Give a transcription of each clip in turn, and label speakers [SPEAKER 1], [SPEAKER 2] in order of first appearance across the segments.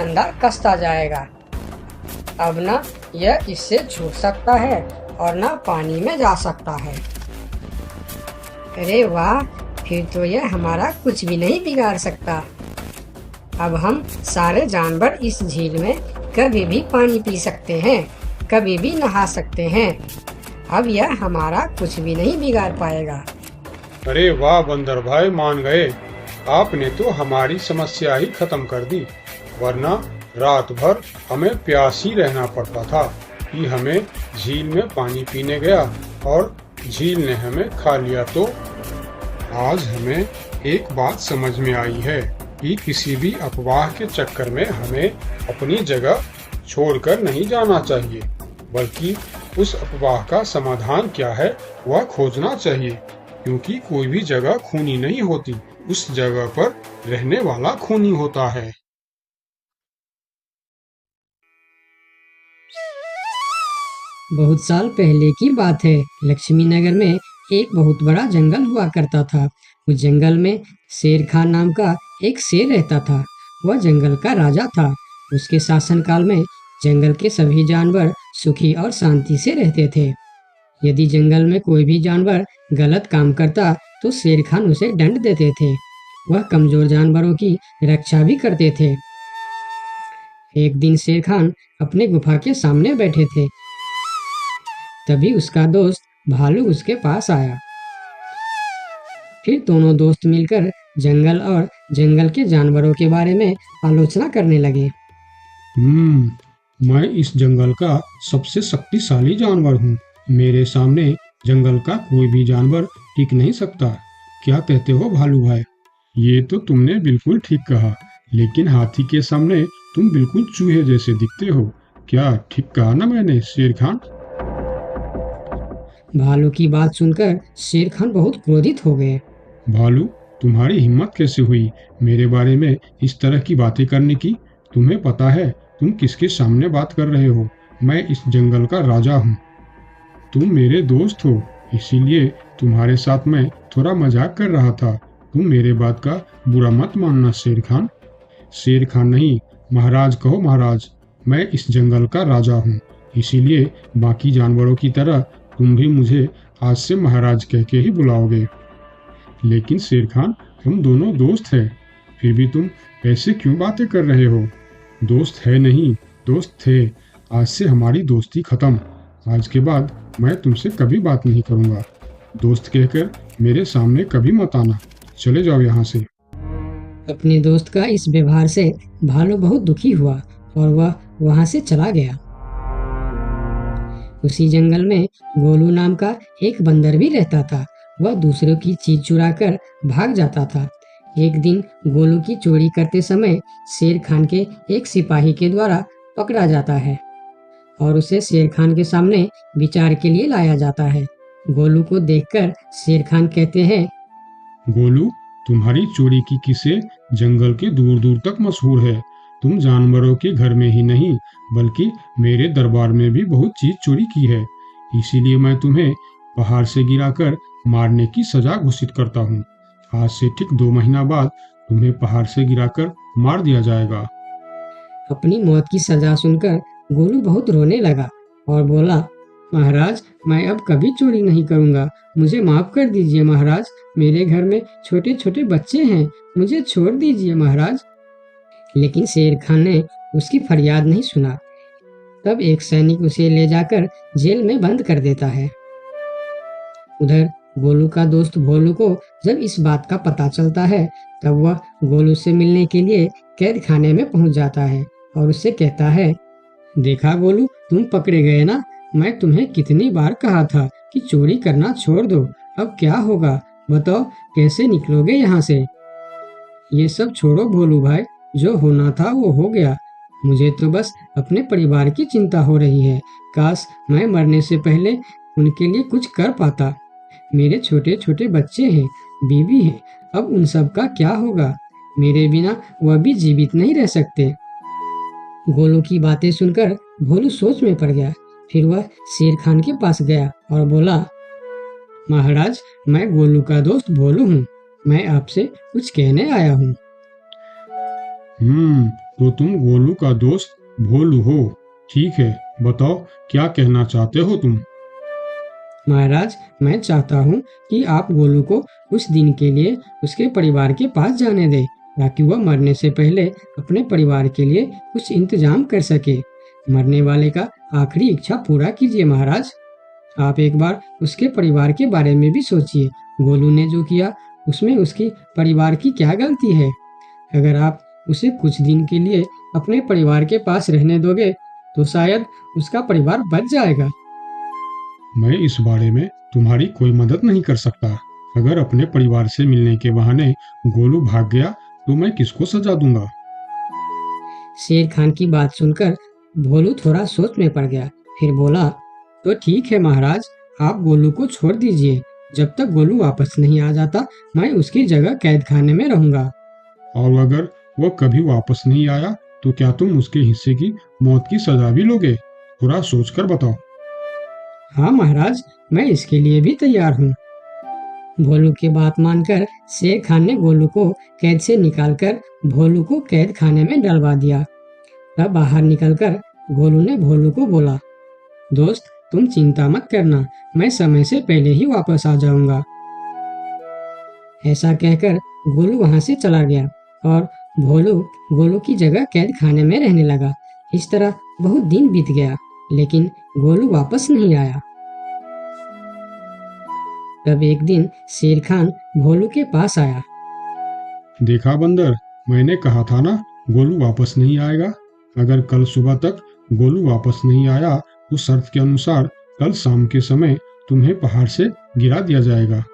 [SPEAKER 1] अंदर कसता जाएगा। अब ना यह इससे छूट सकता है और ना पानी में जा सकता है। अरे वाह, फिर तो यह हमारा कुछ भी नहीं बिगाड़ सकता। अब हम सारे जानवर इस झील में कभी भी पानी पी सकते हैं, कभी भी नहा सकते हैं। अब यह हमारा कुछ भी नहीं बिगाड़ पाएगा।
[SPEAKER 2] अरे वाह बंदर भाई, मान गए। आपने तो हमारी समस्या ही खत्म कर दी, वरना रात भर हमें प्यास ही रहना पड़ता था कि हमें झील में पानी पीने गया और झील ने हमें खा लिया। तो आज हमें एक बात समझ में आई है कि किसी भी अफवाह के चक्कर में हमें अपनी जगह छोड़कर नहीं जाना चाहिए, बल्कि उस अफवाह का समाधान क्या है वह खोजना चाहिए, क्योंकि कोई भी जगह खूनी नहीं होती, उस जगह पर रहने वाला खूनी होता है।
[SPEAKER 1] बहुत साल पहले की बात है। लक्ष्मी नगर में एक बहुत बड़ा जंगल हुआ करता था। उस जंगल में शेर खान नाम का एक शेर रहता था। वह जंगल का राजा था। उसके शासनकाल में जंगल के सभी जानवर सुखी और शांति से रहते थे। यदि जंगल में कोई भी जानवर गलत काम करता तो शेर खान उसे दंड देते थे। वह कमजोर जानवरों की रक्षा भी करते थे। एक दिन शेर खान अपने गुफा के सामने बैठे थे। तभी उसका दोस्त भालू उसके पास आया। फिर दोनों दोस्त मिलकर जंगल और जंगल के जानवरों के बारे में आलोचना करने लगे।
[SPEAKER 2] मैं इस जंगल का सबसे शक्तिशाली जानवर हूँ। मेरे सामने जंगल का कोई भी जानवर टिक नहीं सकता। क्या कहते हो भालू भाई? ये तो तुमने बिल्कुल ठीक कहा, लेकिन हाथी के सामने तुम बिल्कुल चूहे जैसे दिखते हो। क्या ठीक कहा ना मैंने शेर खान?
[SPEAKER 1] भालू की बात सुनकर शेर खान बहुत क्रोधित हो गए।
[SPEAKER 2] भालू, तुम्हारी हिम्मत कैसे हुई मेरे बारे में इस तरह की बातें करने की? तुम्हें पता है तुम किसके सामने बात कर रहे हो? मैं इस जंगल का राजा हूँ। तुम मेरे दोस्त हो, इसीलिए तुम्हारे साथ मैं थोड़ा मजाक कर रहा था। तुम मेरे बात का बुरा मत मानना शेर खान। शेर खान नहीं, महाराज कहो महाराज। मैं इस जंगल का राजा हूँ, इसीलिए बाकी जानवरों की तरह तुम भी मुझे आज से महाराज कह के ही बुलाओगे। लेकिन शेर खान, हम दोनों दोस्त हैं, फिर भी तुम ऐसे क्यों बातें कर रहे हो? दोस्त है नहीं, दोस्त थे। आज से हमारी दोस्ती खत्म। आज के बाद मैं तुमसे कभी बात नहीं करूंगा। दोस्त कहकर मेरे सामने कभी मत आना। चले जाओ यहाँ से।
[SPEAKER 1] अपने दोस्त का इस व्यवहार से भालू बहुत दुखी हुआ और वह वहां से चला गया। उसी जंगल में गोलू नाम का एक बंदर भी रहता था। वह दूसरों की चीज चुराकर भाग जाता था। एक दिन गोलू की चोरी करते समय शेर खान के एक सिपाही के द्वारा पकड़ा जाता है और उसे शेर खान के सामने विचार के लिए लाया जाता है। गोलू को देखकर शेर खान कहते हैं,
[SPEAKER 2] गोलू, तुम्हारी चोरी की किस्से जंगल के दूर दूर तक मशहूर है। तुम जानवरों के घर में ही नहीं, बल्कि मेरे दरबार में भी बहुत चीज चोरी की है। इसीलिए मैं तुम्हें पहाड़ से गिराकर मारने की सजा घोषित करता हूँ। आज से ठीक 2 महीना बाद तुम्हें पहाड़ से गिराकर मार दिया जाएगा।
[SPEAKER 1] अपनी मौत की सजा सुनकर गोलू बहुत रोने लगा और बोला, महाराज, मैं अब कभी चोरी नहीं करूंगा। मुझे माफ कर दीजिए महाराज। मेरे घर में छोटे छोटे बच्चे हैं, मुझे छोड़ दीजिए महाराज। लेकिन शेर खान ने उसकी फरियाद नहीं सुना। तब एक सैनिक उसे ले जाकर जेल में बंद कर देता है। उधर गोलू का दोस्त भोलू को जब इस बात का पता चलता है, तब वह गोलू से मिलने के लिए कैद खाने में पहुंच जाता है और उससे कहता है, देखा गोलू, तुम पकड़े गए ना। मैं तुम्हें कितनी बार कहा था कि चोरी करना छोड़ दो। अब क्या होगा बताओ, कैसे निकलोगे यहाँ से? ये सब छोड़ो भोलू भाई, जो होना था वो हो गया। मुझे तो बस अपने परिवार की चिंता हो रही है। काश मैं मरने से पहले उनके लिए कुछ कर पाता। मेरे छोटे छोटे बच्चे हैं, बीवी है, अब उन सब का क्या होगा? मेरे बिना वह भी जीवित नहीं रह सकते। गोलू की बातें सुनकर भोलू सोच में पड़ गया। फिर वह शेर खान के पास गया और बोला, महाराज, मैं गोलू का दोस्त भोलू हूँ। मैं आपसे कुछ कहने आया हूँ।
[SPEAKER 2] तो तुम गोलू का दोस्त भोलू हो। ठीक है, बताओ क्या कहना चाहते हो तुम।
[SPEAKER 1] महाराज, मैं चाहता हूँ कि आप गोलू को कुछ दिन के लिए उसके परिवार के पास जाने दें, ताकि वह मरने से पहले अपने परिवार के लिए कुछ इंतजाम कर सके। मरने वाले का आखिरी इच्छा पूरा कीजिए महाराज। आप एक बार उसके परिवार के बारे में भी सोचिए। गोलू ने जो किया उसमें उसकी परिवार की क्या गलती है? अगर आप उसे कुछ दिन के लिए अपने परिवार के पास रहने दोगे तो शायद उसका परिवार बच जाएगा।
[SPEAKER 2] मैं इस बारे में तुम्हारी कोई मदद नहीं कर सकता। अगर अपने परिवार से मिलने के बहाने गोलू भाग गया तो मैं किसको सजा दूंगा।
[SPEAKER 1] शेर खान की बात सुनकर भोलू थोड़ा सोच में पड़ गया। फिर बोला, तो ठीक है महाराज, आप गोलू को छोड़ दीजिए। जब तक गोलू वापस नहीं आ जाता मैं उसकी जगह कैद खाने में रहूंगा।
[SPEAKER 2] और अगर वह कभी वापस नहीं आया तो क्या तुम उसके हिस्से की मौत की सजा भी लोगे? थोड़ा सोचकर बताओ।
[SPEAKER 1] हाँ महाराज, मैं इसके लिए भी तैयार हूँ। भोलू की बात मानकर शेर खान ने गोलू को कैद से निकालकर भोलू को कैद खाने में डलवा दिया। तब बाहर निकलकर गोलू ने भोलू को बोला, दोस्त तुम चिंता मत करना, मैं समय से पहले ही वापस आ जाऊंगा। ऐसा कहकर गोलू वहां से चला गया और भोलू गोलू की जगह कैद खाने में रहने लगा। इस तरह बहुत दिन बीत गया, लेकिन गोलू वापस नहीं आया। तब एक दिन शेर खान भोलू के पास आया।
[SPEAKER 2] देखा बंदर, मैंने कहा था ना गोलू वापस नहीं आएगा। अगर कल सुबह तक गोलू वापस नहीं आया तो शर्त के अनुसार कल शाम के समय तुम्हें पहाड़ से गिरा दिया जाएगा।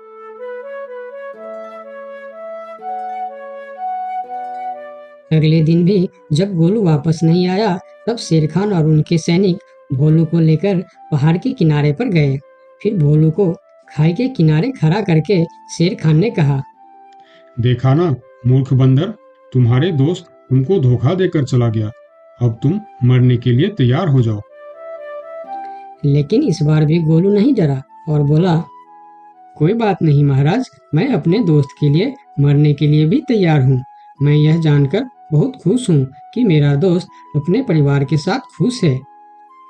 [SPEAKER 1] अगले दिन भी जब गोलू वापस नहीं आया तब शेर खान और उनके सैनिक भोलू को लेकर पहाड़ के किनारे पर गए। फिर भोलू को खाई के किनारे खड़ा करके शेर खान ने कहा,
[SPEAKER 2] देखा ना मूर्ख बंदर, तुम्हारे दोस्त तुमको धोखा देकर चला गया। अब तुम मरने के लिए तैयार हो जाओ।
[SPEAKER 1] लेकिन इस बार भी गोलू नहीं डरा और बोला, कोई बात नहीं महाराज, मैं अपने दोस्त के लिए मरने के लिए भी तैयार हूँ। मैं यह जानकर बहुत खुश हूँ कि मेरा दोस्त अपने परिवार के साथ खुश है।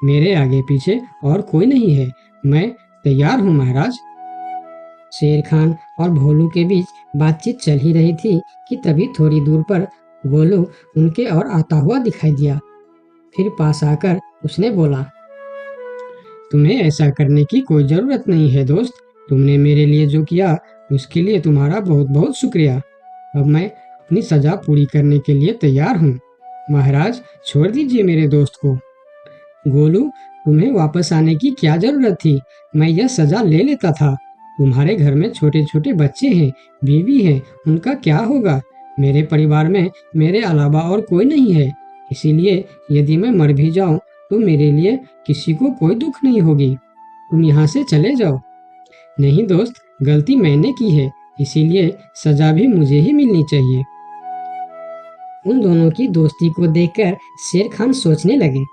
[SPEAKER 1] मेरे आगे पीछे और कोई नहीं है, मैं तैयार हूँ महाराज। शेर खान और भोलू के बीच बातचीत चल ही रही थी कि तभी थोड़ी दूर पर गोलू उनके और आता हुआ दिखाई दिया। फिर पास आकर उसने बोला, तुम्हें ऐसा करने की कोई जरूरत नहीं है दोस्त। तुमने मेरे लिए जो किया उसके लिए तुम्हारा बहुत बहुत शुक्रिया। अब मैं अपनी सजा पूरी करने के लिए तैयार हूँ। महाराज छोड़ दीजिए मेरे दोस्त को। गोलू, तुम्हें वापस आने की क्या जरूरत थी? मैं यह सजा ले लेता था। तुम्हारे घर में छोटे छोटे बच्चे हैं, बीवी है, उनका क्या होगा? मेरे परिवार में मेरे अलावा और कोई नहीं है, इसीलिए यदि मैं मर भी जाऊं तो मेरे लिए किसी को कोई दुख नहीं होगी। तुम यहाँ से चले जाओ। नहीं दोस्त, गलती मैंने की है, इसीलिए सजा भी मुझे ही मिलनी चाहिए। उन दोनों की दोस्ती को देखकर शेर खान सोचने लगे,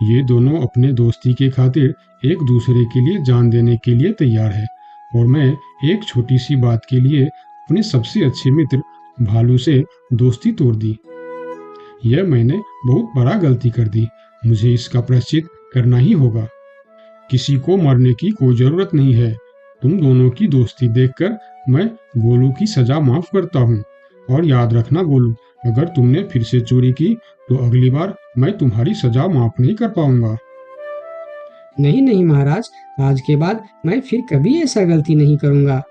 [SPEAKER 2] ये दोनों अपने दोस्ती के खातिर एक दूसरे के लिए जान देने के लिए तैयार है, और मैं एक छोटी सी बात के लिए अपने सबसे अच्छे मित्र भालू से दोस्ती तोड़ दी। यह मैंने बहुत बड़ा गलती कर दी। मुझे इसका प्रायश्चित करना ही होगा। किसी को मरने की कोई जरूरत नहीं है। तुम दोनों की दोस्ती देखकर मैं गोलू की सजा माफ करता हूँ। और याद रखना गोलू, अगर तुमने फिर से चोरी की तो अगली बार मैं तुम्हारी सजा माफ नहीं कर पाऊंगा।
[SPEAKER 1] नहीं नहीं महाराज, आज के बाद मैं फिर कभी ऐसा गलती नहीं करूंगा।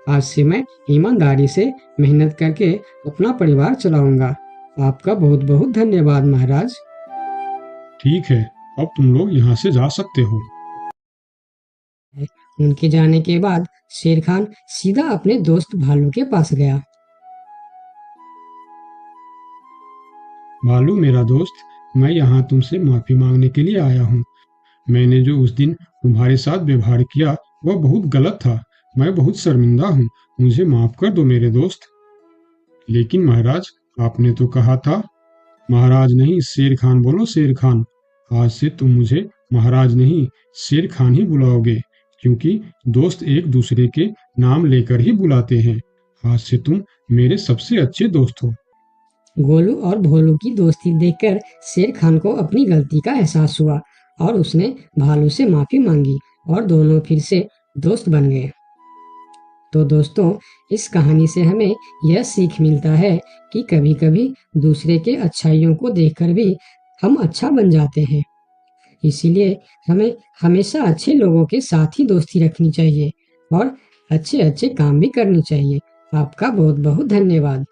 [SPEAKER 1] आज से मैं ईमानदारी से मेहनत करके अपना परिवार चलाऊंगा। आपका बहुत बहुत धन्यवाद महाराज।
[SPEAKER 2] ठीक है, अब तुम लोग यहाँ से जा सकते हो।
[SPEAKER 1] उनके जाने के बाद शेर खान सीधा अपने दोस्त भालू के पास गया।
[SPEAKER 2] भालू मेरा दोस्त, मैं यहाँ तुमसे माफी मांगने के लिए आया हूँ। मैंने जो उस दिन तुम्हारे साथ व्यवहार किया वह बहुत गलत था। मैं बहुत शर्मिंदा हूँ। मुझे माफ कर दो मेरे दोस्त। लेकिन महाराज, आपने तो कहा था। महाराज नहीं, शेर खान बोलो, शेर खान। आज से तुम मुझे महाराज नहीं, शेर खान ही बुलाओगे, क्योंकि दोस्त एक दूसरे के नाम लेकर ही बुलाते हैं। आज से तुम मेरे सबसे अच्छे दोस्त हो।
[SPEAKER 1] गोलू और भोलू की दोस्ती देखकर शेर खान को अपनी गलती का एहसास हुआ और उसने भालू से माफी मांगी और दोनों फिर से दोस्त बन गए। तो दोस्तों, इस कहानी से हमें यह सीख मिलता है कि कभी-कभी दूसरे के अच्छाइयों को देखकर भी हम अच्छा बन जाते हैं। इसीलिए हमें हमेशा अच्छे लोगों के साथ ही दोस्ती रखनी चाहिए और अच्छे-अच्छे काम भी करने चाहिए। आपका बहुत-बहुत धन्यवाद।